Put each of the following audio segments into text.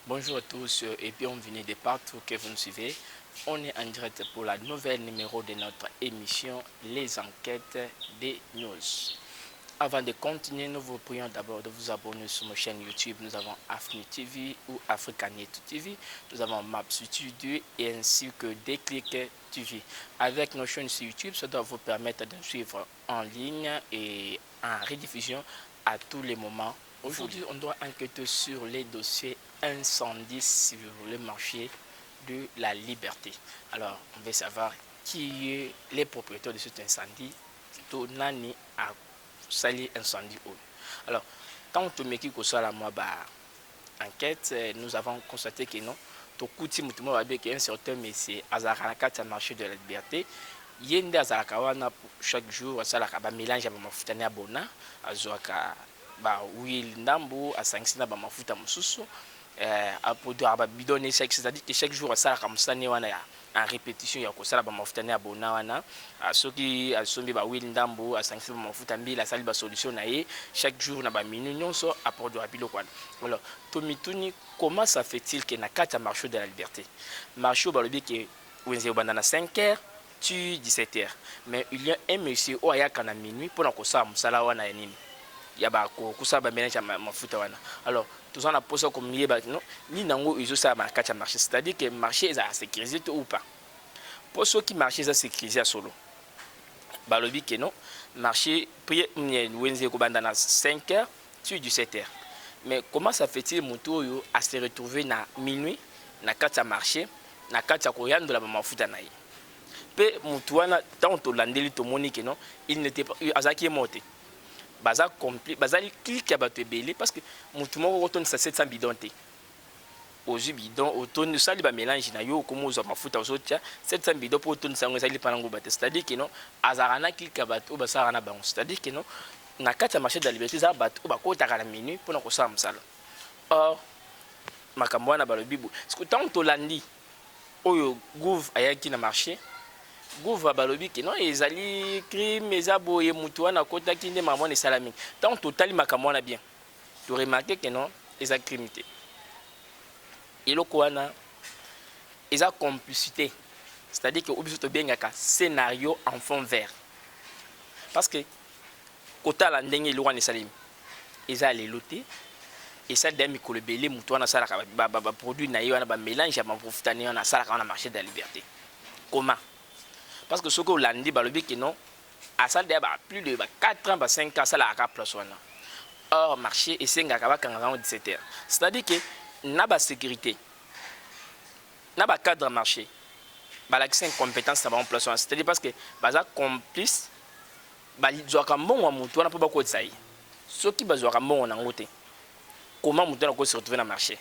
Bonjour à tous et bienvenue de partout que vous nous suivez. On est en direct pour la nouvelle numéro de notre émission Les Enquêtes des News. Avant de continuer, nous vous prions d'abord de vous abonner sur nos chaînes YouTube. Nous avons Afni TV ou Africanet TV. Nous avons Maps Studio et ainsi que Déclic TV. Avec nos chaînes sur YouTube, ça doit vous permettre de suivre en ligne et en rediffusion à tous les moments. Aujourd'hui, on doit enquêter sur les dossiers incendie sur le marché de la Liberté. Alors, on veut savoir qui est les propriétaires de cet incendie. Tonani a sali incendie. Alors, quand on me dit que ça, enquête, nous avons constaté que non. Tout petit mutumo avec un certain monsieur Azaraka marché de la Liberté. Yende Azarakawana chaque jour, ça la mélange à mafuta na bona, azoaka ba Will Ndambo a 5 na ba mafuta mususu. À produire à bidonner chaque, c'est-à-dire que chaque jour ça comme ça ne wana en répétition ya ko sala ba mafuta na bona wana soki asombi ba Will Ndambo a 5 ba mafuta mbila sali ba solution na ye chaque jour na ba minu nyonso à produire biloko wana. Alors tomituni comment ça fait-il que na kata marché de la Liberté marché balobi que wenze banda na 5h tu 17h mais il y a un monsieur o ayaka na minuit pour na ko sa musala wana ya nini ya ba ko kusa ba mélange mafuta wana. Alors tout ça on a posé comme lié ba non ni nango izo ça ba kacha marché, c'est-à-dire que marché est à sécuriser ou pas pour ceux qui marché ça sécuriser solo balobi que non marché prier wenze ko banda na 5h tu 17h mais comment ça fait-il moto yo à se retrouver na minuit na kacha marché na kacha ko yando la mafuta na ye pe moto wana tant to landeli to monique non il n'était pas azaki monté baza complet baza clique ya bato ebele parce que mutu moko kotonisa 700 bidon te ozwi bidon otoni osali bamélange na yo okoma ozwa mafuta ozotia 700 bidon mpo otonisa yango ezali mpa nango bate, c'est-à-dire que non azalaka na clique ya bato oyo basalaka na bango, c'est-à-dire que non na kati ya marché de la Liberté ezala bato oyo bakotaka na minuit mpona kosala mosala. Or makambo wana balobi boye parce que ntango tolandi oyo gouve ayaki na marché gouva balobi que non ezali crime eza boye mutu wana kotaki nde maman esala mingi tant totali makambo wana bien to remarquer que non eza crime te eloko wana eza complicité, c'est-à-dire que obiso to bengaka scénario en fond vert parce que kotala ndenge eloko wana esalemi eza lelo te esali da mikolo ebele mutu wana asalaka baproduit na ye wana bamélange ya mafuta na ye wana asalaka wana marché de la Liberté. Comment? Parce que ce que l'on balobi que non à ça déjà plus de 4 ans 5 ans ça la ka place wana. Or marché et senga ka ba kanga 17h, c'est-à-dire que na ba sécurité na ba cadre marché ba l'accès compétence ça ba en place wana, c'est-à-dire parce que baza complice ba lizoka mbongo mutu wana po ba ko tsayi soki bazoka mbongo na ngote comment mutu na ko se retrouver na marché.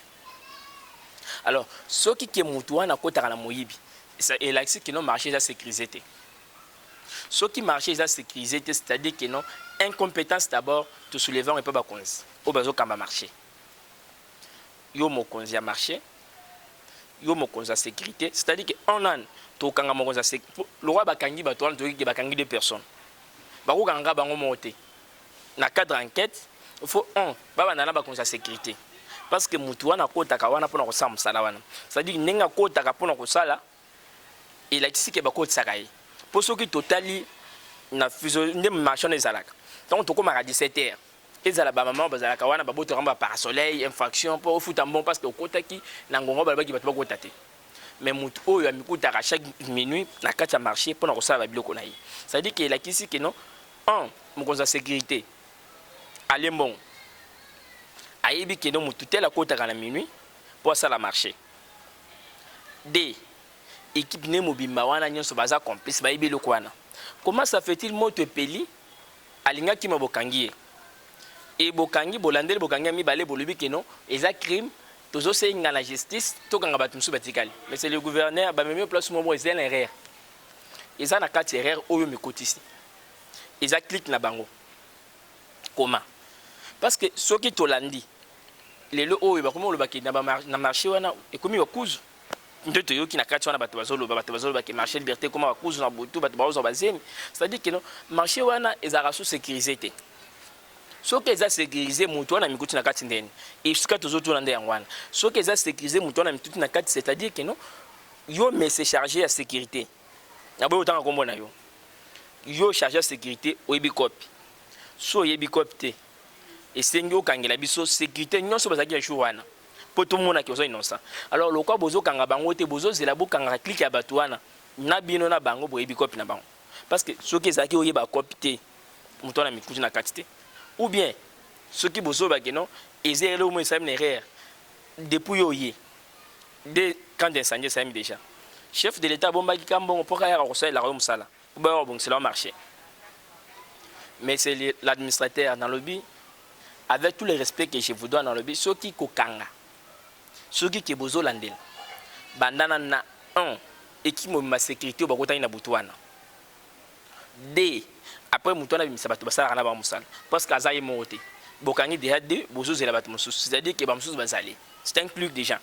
Alors soki ke mutu wana ko taka na moyibi et là c'est que non marché est sécurisé. Ce qui marché est sécurisé, c'est-à-dire que non incompétence d'abord tout soulevant et pas bakonzi au bazo kamba marché yo mokonzi a marché yo mokonzi a sécurité, c'est-à-dire que on a to kanga mokonzi a sécurité le roi bakangi bato wana to ki bakangi deux personnes bako kanga bango monté na cadre enquête il faut un baba na bakonzi a sécurité parce que mutu wana kotaka wana pona ko sa musala wana, c'est-à-dire nenga kotaka pona ko sala il a dit que bako tsakaye pour ceux qui totali na fusion de marché les alaka donc to comme à 17h ezala ba maman bazalaka wana baboto ramba par soleil infraction pour foot en bon parce que kotaki na ngongo balaki bato bakotate mais mutu oyo amikuta chaque minute na kati ya marché pour na kosala biloko na ye, ça dit que il a dit que non un mokonza sécurité aller bon ayebi que non mutu tel akota na minuit pour ça la marché d équipe ne mobimba wana nyonso baza complice bayibi loko wana. Comment ça fait-il moto peli alinga ki mabokangi et bokangi bolandeli bokangi mi balé bolobi que non eza crime tozo senga la justice to kanga batu msu batikali, mais c'est le gouverneur ba même place momo eza l'erreur eza na kati erreur oyo mikotisi eza clique na bango. Comment? Parce que soki tolandi lelo oyo bakomo lo bakina na marché wana ekomi bakuzu ndoto yoki na kati wana bato bazolo ke marché Liberté comment bakuzu na botu bato bazo bazemi, c'est-à-dire que non marché wana ezara sous sécurité soki eza sécurisé moto wana mikuti na kati ndeni esika tozotuna nde yango wana soki eza sécurisé moto wana mituti na kati c'est-à-dire que non yo mais c'est chargé ya sécurité na boyo otanga kombo na yo yo chargé ya sécurité oyebi copie so oyebi copie te esengi okangela biso sécurité nyonso bazalaki ya jour wana po tomonaki oza innocent alors lokwa bozokanga bango te bozozela bokangaka klike ya bato wana na bino na bango boyebi copie na bango parce que soki ezalaki oyeba copie te moto wana mikuti na kati te ou bien soki bozobaki non ezele omo esami na erreur depuis oye de quand incendie esami déjà chef de l'état bombaki kambongo mpo kayaka kosalela yo mosala po bayaka kobongisela marché mais c'est l'administrateur dans le lobby avec tout le respect que je vous dois dans le lobby soki kokanga soki ke bozolandela bandana na 1 équipe mobima sécurité bakotani na butu wana d après moto wana bimisa bato basalaka na bango mosala parce que aza ye moko te bokangi déjà de bozozela bato mosusu c'est-à-dire que bamosusu bazali c'est un club de gens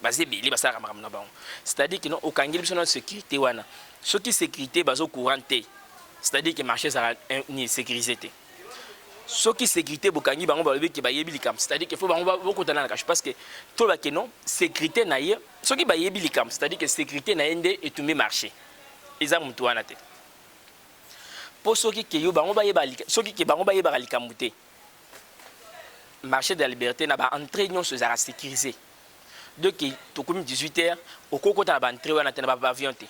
baza ebele basalaka makambo na bango c'est-à-dire que non okangeli biso na sécurité wana soki sécurité bazocourant te c'est-à-dire que marché ezalaka ni sécurisé te soki sécurité bokangi bango balobi ke bayebi likambo c'est-à-dire que faut bango bokotana na kasho parce que tolobake non sécurité na ye soki bayebi likambo c'est-à-dire que sécurité na ye nde etumbi marché eza motu wana te po soki ke yo bango bayebaka likambo te marché de la liberté na baentrée nyonso ezalaka sécurisé donc tokomi 18h okokota na baentrée wana te na bapavillon te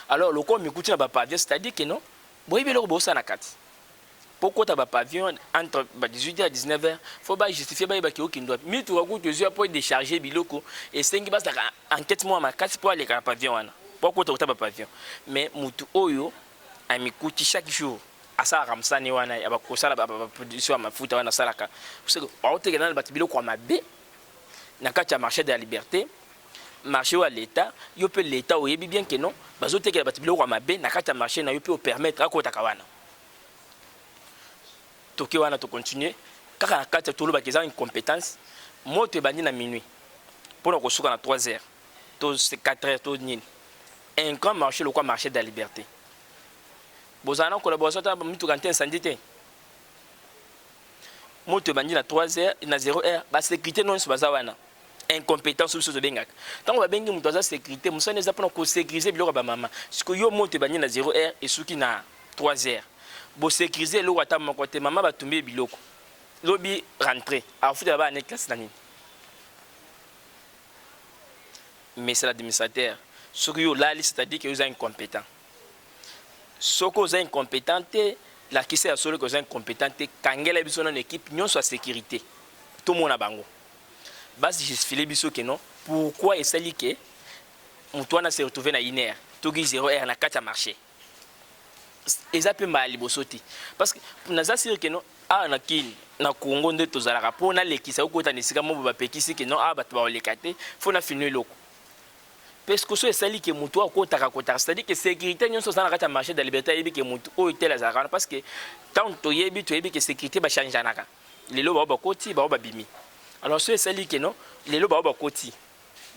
alors loko mikuti na bapavillon c'est-à-dire que non boyebi eloko bosala na kati pourquoi tu pavillon entre 18h et 19h faut pas justifier ba ki okindo mi tu ko tu zo pour décharger biloko et sengi bas enquête moi makasi pour aller ka pavillon wana pourquoi tu pavillon mais mutu oyo amikuti chaque jour asa ramsani wana ya bakosala ba production mafuta wana salaka parce que ba otegana ba biloko mabe na kati ya marché de la liberté marché wa l'état yo peut l'état oyebi bien que non bazotekela ba biloko mabe na kati ya marché na yo peut permettre akota kawana toki wana to continuer kaka na kati tolo bakeza une compétence moto ebandi na minuit pour ko suka na 3h to 4h to nini un grand marché le quoi marché de la liberté bozana collaboration ta mitu kantin incendie te moto ebandi na 3h na 0h ba sécurité non so bazawana incompétence sur ce bengaka tant ba bengi muto za sécurité musane za pona ko sécuriser biloko ba mama siko yo moto ebandi na 0h et suki na 3h bo sécuriser lo wata mon côté maman ba tomber biloko lobi rentrer a futa ba ne classe na nini mais c'est l'administrateur ce que yo là c'est-à-dire que vous êtes incompétent ce que vous êtes incompétent la qui c'est solo que vous êtes incompétent kangela biso na équipe nyon soit sécurité tout monde na bango basi justifier biso que non pourquoi esali que mutuana se retrouver na iner togi 0h na 4 marché eza pe mali bosoti parce que naza sûr que non a na kini na Congo nde tozalaka pona lekisa okota nisika mo ba pekisi que non a bato ba olekate faut na finir loko parce que so esali que mutu akotaka kotaka c'est-à-dire que sécurité nyonso sana kata marché de la liberté yebi que mutu o itela zaka parce que tant to yebi que sécurité ba changer naka lelo ba koti ba bimi alors so esali que non lelo ba koti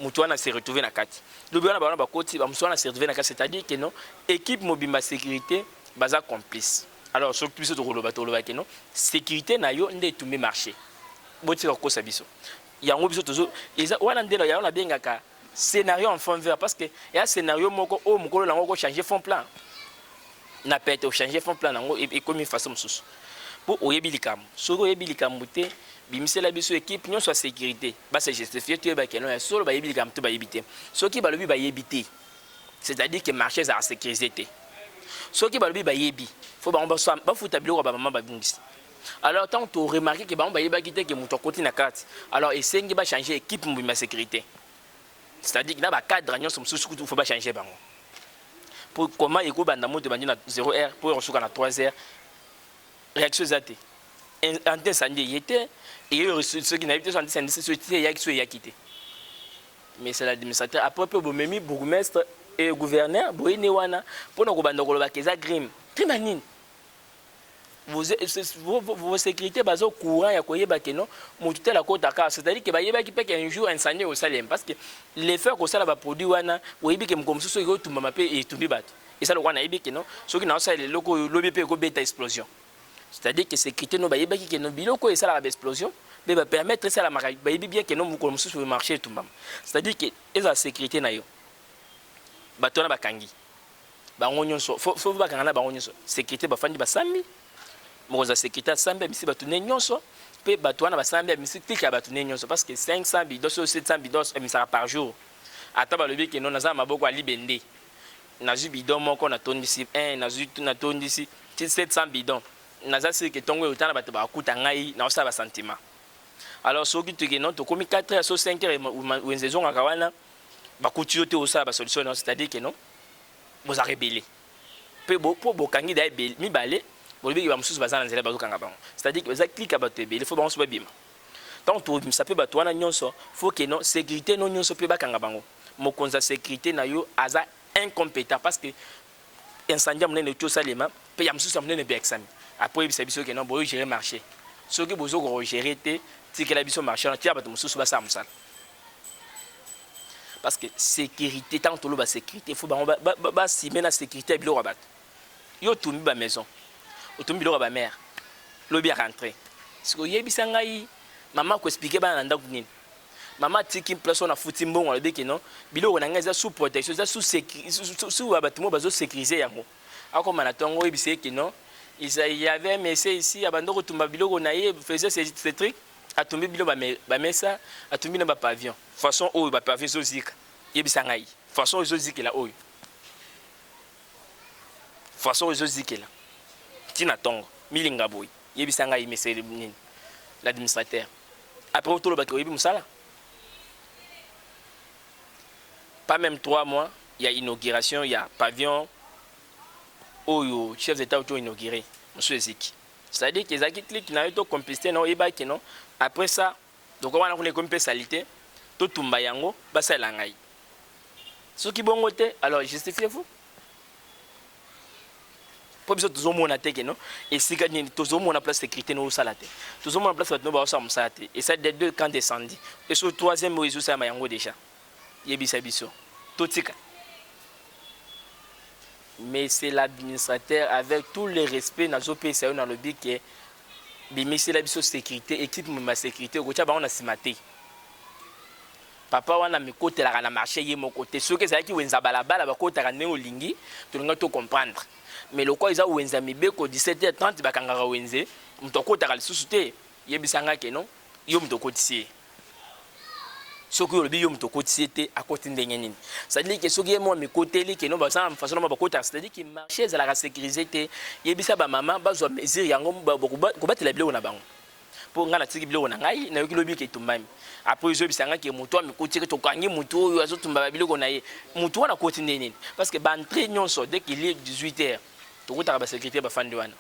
mutu wana se retrouver na kati lobi wana ba koti ba mutu wana se retrouver na kati c'est-à-dire que non équipe mobimba sécurité baza complice alors ce que tu roloba que non sécurité na yo nde tumé marché botika ko sa biso yango biso tozo eza wana ndelo ya na bengaka scénario en fond vert parce que ya scénario moko o mukolo lango ko changer fond plan na pete o changer fond plan nango et comme façon mususu pour oyebi likam soko oyebi likam te bimisela biso équipe nyon soit sécurité ba se justifier tu ba que non ya solo ba yebi likam to ba yebité soki ba lobi ba yebité c'est-à-dire que marché za sécurité soki balobi bayebi faut ba futa biloko ba mama ba bungisi alors tant to remarquer que ba yeba kité que muto koti na carte alors esengi ba changer équipe mbima sécurité c'est-à-dire que na ba cadre nyon so mususu faut ba changer bango pour comment eko banda moto bandi na 0h pour resuka na 3h réaction zate en incendie yete et ce qui n'a pas été incendie c'est yakité mais c'est l'administrateur après peu bomemi bourgmestre et gouverneur boyine wana pona ko banda koloba keza grim trimanine vos sécurité bazo courant ya koyeba que non mutu tela kota ka c'est-à-dire que bayeba ki peke un jour incendie au Salem parce que les faire ko sala ba produit wana oyebi ke mkomsusu ko tumba mape et tumbi bato et ça le wana yebi que non soki na sala loko lobi pe ko beta explosion C'est-à-dire que sécurité no bayeba ki no biloko ça la explosion mais va permettre ça la bayebi bien que no mukolo mususu sur le marché tout mbam. C'est-à-dire que eza sécurité na yo bato na bakangi bango nyonso faut bakanga na bango nyonso sécurité bafandi basambi moza sécurité sambi bisi bato ne nyonso pe bato wana basambi bisi tika bato ne nyonso parce que 500 bidos ou 700 bidos emisaka par jour ata balobi ke no naza maboko ali bende nazu bidon moko na tondisi 1 nazu na tondisi 700 bidons naza siri ke tongo otana bato bakuta ngai na osala ba sentiment alors soki tuke non to komi 4 heures so 5 heures wenzezon akawana bakuti yo te osala ba solution non c'est-à-dire que non vous a rebellé pe bo po bokangi da mi balé bo lobi ba mususu bazana nzela bazokanga bango c'est-à-dire que za clique bato ebele faut bango so babima donc to ça peut bato wana nyonso faut que non sécurité non nyonso pe bakanga bango mokonza sécurité na yo aza incompétent parce que incendie monene to salema pe ya mususu monene be examen après bisa biso que non bo gérer marché soki bozo ko gérer te tikela biso marché tia bato mususu basa musala parce que sécurité tant to lo ba sécurité faut ba simer na sécurité bilo rabat yo tumbi ba maison otumbi bilo ba mère lobi rentrer siko yebisa ngai maman ko expliquer ba nanda kunini maman tiki place on a fouti mbongo lobi que non bilo na ngai za sous protection za sous sécurité sous abatimo bazo sécuriser yango ako manatongo yebisa que non il y avait un monsieur ici abandoko tumba bilo na ye faisait ces trucs atumbi bilo ba mesa atumbi na ba pavillon façon oyo ba pavillon zo zika yebisa ngai façon zo zikela oyo façon zo zikela tina tongo milinga boy yebisa ngai monsieur nini l'administrateur après autour ba ko yebi musala pas même 3 mois il y a inauguration il y a pavillon oyo chef d'état auto inauguré monsieur Ezeki c'est-à-dire que ezaki clique na yo complicité na yeba que non après ça donc on a une compé salité to tumba yango basala ngai soki bongo te alors justifiez-vous pour biso tozomona te que non et si gagner tozomona place sécurité no sala te tozomona place no ba osa musala te et ça des deux camps descendus et sur troisième réseau ça yango déjà yebisa biso totika mais c'est l'administrateur avec tout le respect na zo pesa dans le but que bimisi la biso sécurité équipe ma sécurité ko tia ba on a simate papa wana mikotela na marché ye mon côté ce que ça qui wenza balabala ba kotaka ne olingi to nga to comprendre mais le quoi ils a wenza mibeko 17h30 bakanga wenze mutokotaka lisusu te yebisanga ke non yo mutokotisi soki olobi yo mutokotisi te akoti ndenge nini c'est-à-dire que soki mo mikoteli ke non ba ça façon ba kotaka c'est-à-dire que marché za la sécuriser te yebisa ba maman bazwa mesure yango ko batela biloko na bango pour ngana tiki biloko na ngai na yoki lobi ke tumbami après zo bisanga ke muto amikoti ke to kangi muto oyo azotumba biloko na ye muto wana koti nini parce que ba entrée nyonso dès qu'il est 18h to kotaka ba sécurité ba fandi wana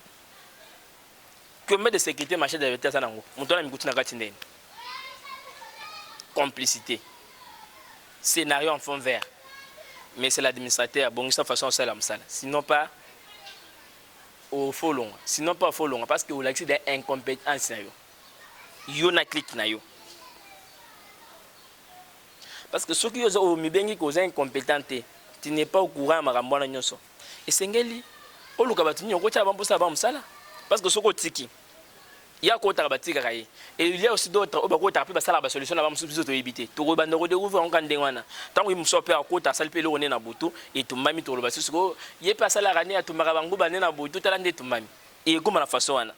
que met de sécurité marché de vérité ça nango muto na mikoti na kati ndeni complicité scénario en fond vert mais c'est l'administrateur bon ça façon ça la sinon pas au faux long sinon pas au faux long parce que vous l'accident incompétence yo na clique na yo parce que ceux qui ont mibengi cause incompétente tu n'es pas au courant makambo na nyonso esengeli oluka batuni okocha bamposa ba musala parce que soko tiki ya kota batika kai et il y a aussi d'autres au bakota pe basala ba solution na ba musubizo to ebité to ba ndoko de rouvre on kande wana tango imso pe akota salpe lo na butu et tumami to lo basuko ye pa sala rani atumaka bangu bane na butu tala nde tumami et comment la façon wana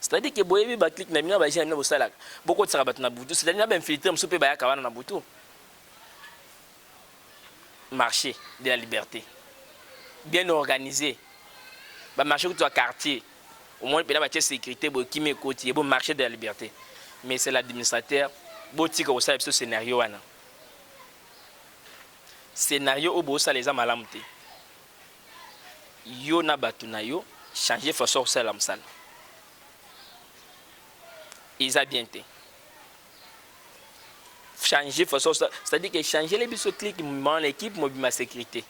c'est-à-dire que boyebi ba clique na mina ba jina bo sala boko tsaka batu na butu c'est-à-dire na ba infiltrer muso pe ba ya kawana na butu marché de la liberté bien organisé ba marché tout à quartier au moins il y a une sécurité qui me côté il y a un marché de la liberté mais c'est l'administrateur botika au ça ce scénario wana scénario au bossa les amalamte yo na batu na yo changer façon ça la msala ils a bien été changer façon c'est-à-dire que changer les biso clic mon l'équipe ma sécurité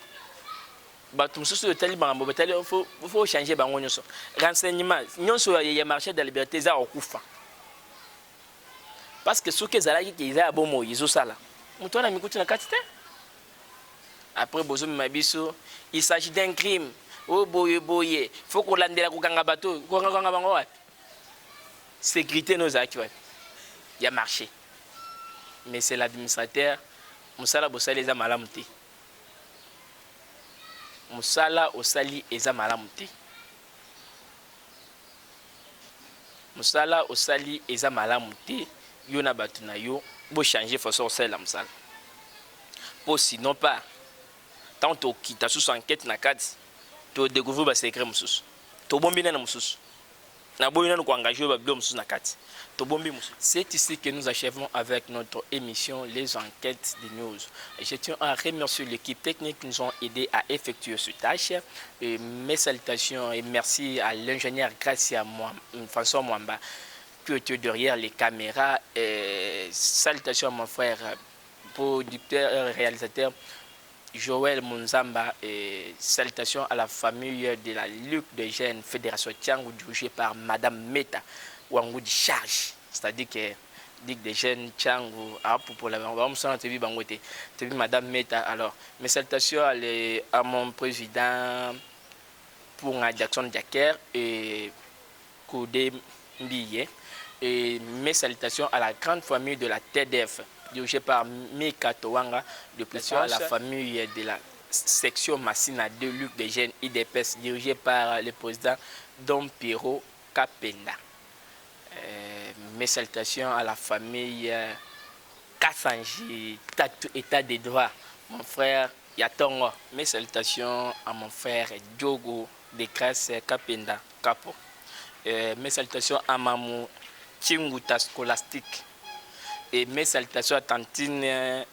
batum susu tali bango batali faut changer bango nyonso renseignement nyonso ya marché de la liberté za okufa parce que soki ezalaki ke eza bomo yizo sala muto na mikuti na katite après bozo mabiso il s'agit d'un crime oh boye boye faut qu'on landela kokanga bato kokanga bango wapi sécurité nos acquis il y a marché mais c'est l'administrateur musala bosali eza malamu te musala osali eza malamu te musala osali eza malamu te yo na bato na yo bo changer façon osala musala po sinon pas tant to kita sous enquête na kati to découvrir ba secret mususu to bombi na mususu na boyo na ko engager ba bilo mususu na kati to bombi mususu. C'est ici que nous achevons avec notre émission Les Enquêtes des News. Je tiens à remercier l'équipe technique qui nous ont aidé à effectuer ce tâche. Et mes salutations et merci à l'ingénieur Gracia François Mwamba qui était derrière les caméras. Et salutations à mon frère producteur et réalisateur Joël Munzamba et salutations à la famille de la Luc de Gênes, Fédération Tiangou dirigée par Madame Meta Wangou de charge, c'est-à-dire que Ligue des Jeunes Tiangou pour la Madame Meta. Alors mes salutations à mon président pour Jackson Jacker et Koudé Mbiye et mes salutations à la grande famille de la TDF dirigée par Mika Towanga, de plus à la famille de la section Massina de Luc des Jeunes IDPS dirigée par le président Dom Piro Kapenda. Mes salutations à la famille Kassanji, état des droits, mon frère Yatongo. Mes salutations à mon frère Diogo de Kras Kapenda Kapo. Mes salutations à Mamou Chinguta Scolastique. Et mes salutations à Tantine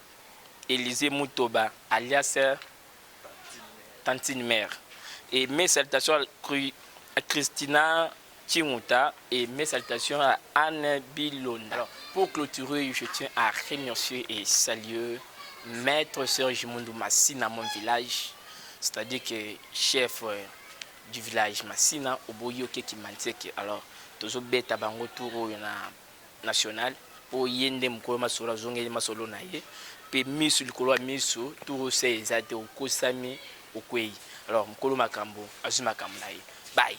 Élisée Moutoba, alias Tantine Mère. Et mes salutations à Christina Chinguta et mes salutations à Anne Bilonda. Alors, pour clôturer, je tiens à remercier et saluer Maître Serge Mundou Massina, mon village, c'est-à-dire que chef du village Massina, Oboyoke Kimanteke. Alors, tous les bêtes bango tour national. O yende mukolo masolo zongeli masolo na ye pe misu likolo misu turu se ezate okosami okwei alors mukolo makambo azuma makambo na ye bye.